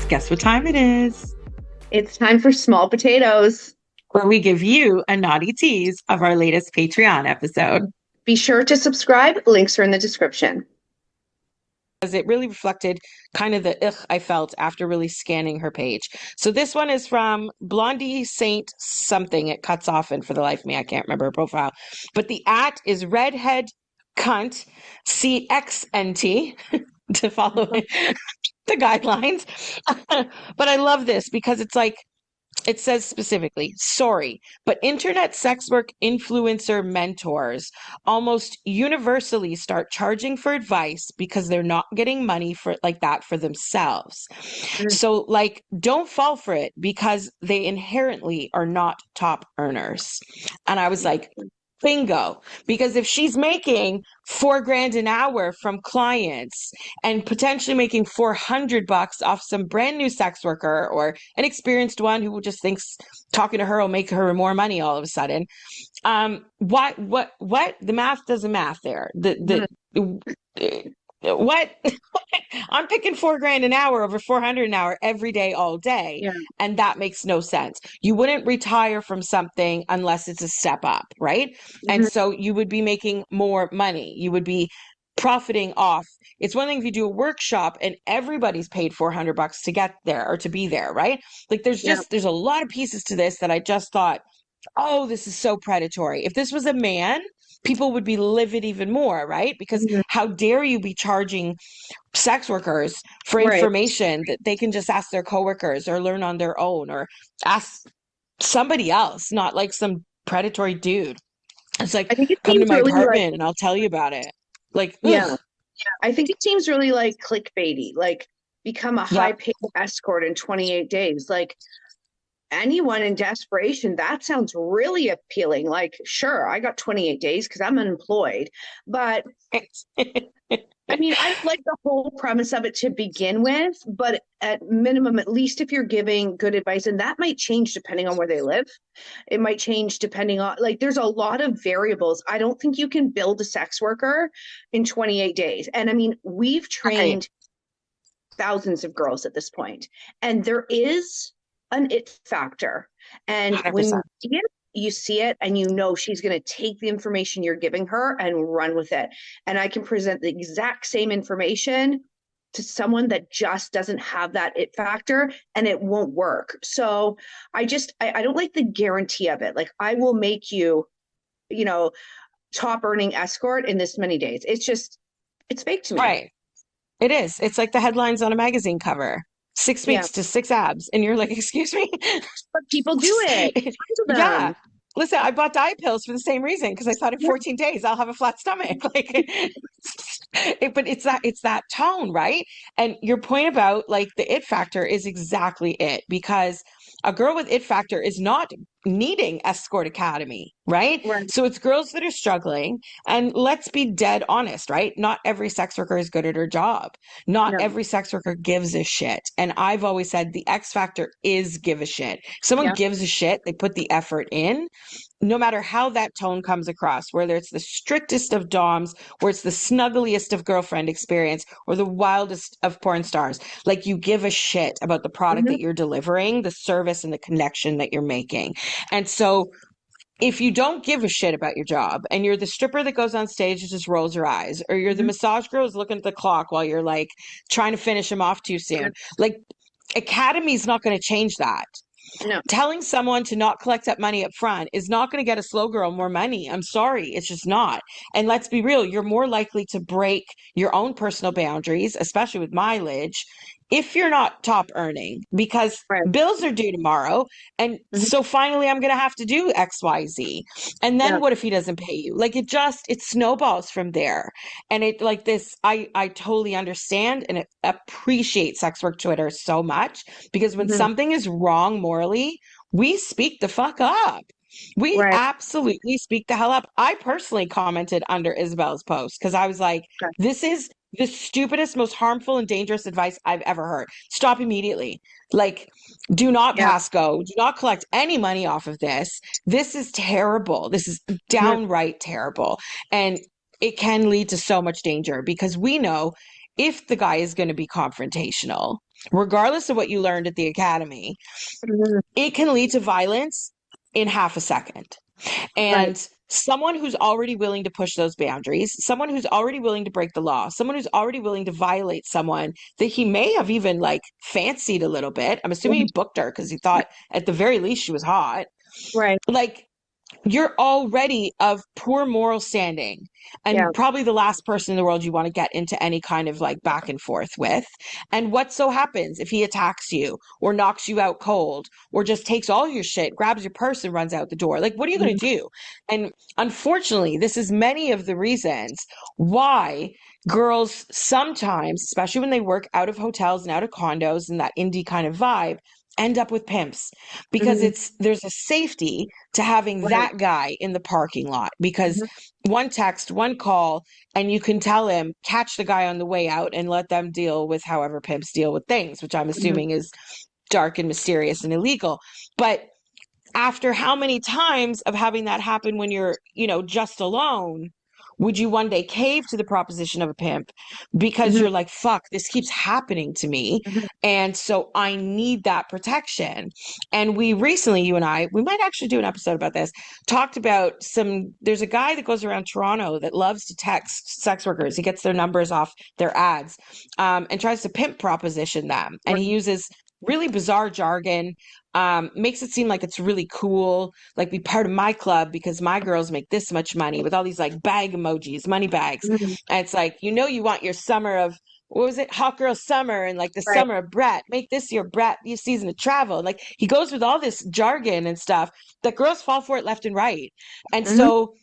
Guess what time it is? It's time for small potatoes. Where we give you a naughty tease of our latest Patreon episode. Be sure to subscribe. Links are in the description. Because it really reflected kind of the ugh I felt after really scanning her page. So this one is from Blondie Saint something. It cuts off, and for the life of me, I can't remember her profile. But the at is redhead cunt CXNT to follow the guidelines. But I love this because it's like, it says specifically, sorry, but internet sex work influencer mentors almost universally start charging for advice because they're not getting money for like that for themselves. Mm. So, like, don't fall for it because they inherently are not top earners. And I was like, bingo. Because if she's making 4 grand an hour from clients and potentially making 400 bucks off some brand new sex worker or an experienced one who just thinks talking to her will make her more money all of a sudden, what the math doesn't math there. What I'm picking 4 grand an hour over 400 an hour every day, all day. Yeah. And that makes no sense. You wouldn't retire from something unless it's a step up, right? And Mhm. so you would be making more money. You would be profiting off. It's one thing if you do a workshop and everybody's paid 400 bucks to get there or to be there, right? Like Yeah. there's a lot of pieces to this that I just thought, oh, this is so predatory. If this was a man, people would be livid even more, right? Because Mhm. how dare you be charging sex workers for Right. information that they can just ask their coworkers or learn on their own or ask somebody else, not like some predatory dude. It's like, I think it come to seems my really like, apartment and I'll tell you about it. Like, yeah. ugh. I think it seems really like clickbaity, like become a high Yep. paid escort in 28 days. Like anyone in desperation, that sounds really appealing. Like, sure, I got 28 days because I'm unemployed, but I mean, I don't like the whole premise of it to begin with, but at minimum, at least if you're giving good advice, and that might change depending on where they live. It might change depending on, like, there's a lot of variables. I don't think you can build a sex worker in 28 days. And I mean, we've Right. trained thousands of girls at this point, and there is an it factor. And when 100%. you see it and you know she's going to take the information you're giving her and run with it. And I can present the exact same information to someone that just doesn't have that it factor and it won't work. So I don't like the guarantee of it. Like I will make you, you know, top earning escort in this many days. It's fake to me. Right. It is. It's like the headlines on a magazine cover. Six Yeah. weeks to six abs. And you're like, excuse me? But people do it. Tons of Yeah. them. Listen, I bought diet pills for the same reason because I thought in Yeah. 14 days I'll have a flat stomach. Like, but it's that tone, right? And your point about like the it factor is exactly it because a girl with it factor is not needing escort academy, right? Right. So it's girls that are struggling, and let's be dead honest, right? Not every sex worker is good at her job. Not No. every sex worker gives a shit. And I've always said the X factor is give a shit. If someone Yeah. gives a shit, they put the effort in, no matter how that tone comes across, whether it's the strictest of doms, or it's the snuggliest of girlfriend experience, or the wildest of porn stars. Like you give a shit about the product Mhm. that you're delivering, the service and the connection that you're making. And so if you don't give a shit about your job and you're the stripper that goes on stage and just rolls her eyes, or you're the Mhm. massage girl who's looking at the clock while you're like trying to finish him off too Yeah. soon, like Academy's not going to change that. No. Telling someone to not collect that money up front is not going to get a slow girl more money. I'm sorry, it's just not. And let's be real, you're more likely to break your own personal boundaries, especially with mileage, if you're not top earning because Right. bills are due tomorrow. And Mhm. so finally, I'm going to have to do XYZ. And Yeah. then what if he doesn't pay you? Like it snowballs from there. And it like this, I totally understand and appreciate sex work Twitter so much because when Mhm. something is wrong morally, we speak the fuck up. We Right. absolutely speak the hell up. I personally commented under Isabel's post because I was like, Okay. this is the stupidest, most harmful and dangerous advice I've ever heard. Stop immediately. Like, do not Yeah. pass go. Do not collect any money off of this. This is terrible. This is Mhm. downright terrible. And it can lead to so much danger because we know if the guy is going to be confrontational, regardless of what you learned at the academy, Mhm. it can lead to violence in half a second. Right. And someone who's already willing to push those boundaries, someone who's already willing to break the law, someone who's already willing to violate someone that he may have even like fancied a little bit. I'm assuming he Mhm. booked her because he thought at the very least she was hot. Right. Like, you're already of poor moral standing Yeah. and probably the last person in the world you want to get into any kind of like back and forth with. And what so happens if he attacks you or knocks you out cold or just takes all your shit, grabs your purse and runs out the door? Like, what are you going Mhm. to do? And unfortunately, this is many of the reasons why girls sometimes, especially when they work out of hotels and out of condos and that indie kind of vibe, end up with pimps because Mhm. there's a safety to having Right. that guy in the parking lot because Mhm. one text, one call, and you can tell him, catch the guy on the way out and let them deal with however pimps deal with things, which I'm Mhm. assuming is dark and mysterious and illegal. But after how many times of having that happen when you're, just alone, would you one day cave to the proposition of a pimp because Mhm. you're like, fuck, this keeps happening to me. Mhm. And so I need that protection. And we recently, you and I, we might actually do an episode about this, talked about there's a guy that goes around Toronto that loves to text sex workers. He gets their numbers off their ads, and tries to pimp proposition them. And he Right. uses really bizarre jargon, makes it seem like it's really cool, like be part of my club because my girls make this much money with all these like bag emojis, money bags. Mhm. And it's like, you want your summer of what was it? Hot girl summer and like the Right. summer of Brett. Make this your Brett, your season of travel. And like he goes with all this jargon and stuff that girls fall for it left and right. And Mhm. so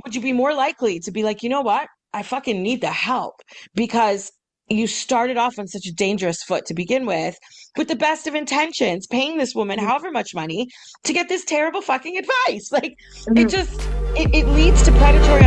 would you be more likely to be like, you know what? I fucking need the help because you started off on such a dangerous foot to begin with the best of intentions, paying this woman Mhm. however much money to get this terrible fucking advice. Like it Mhm. just it leads to predatory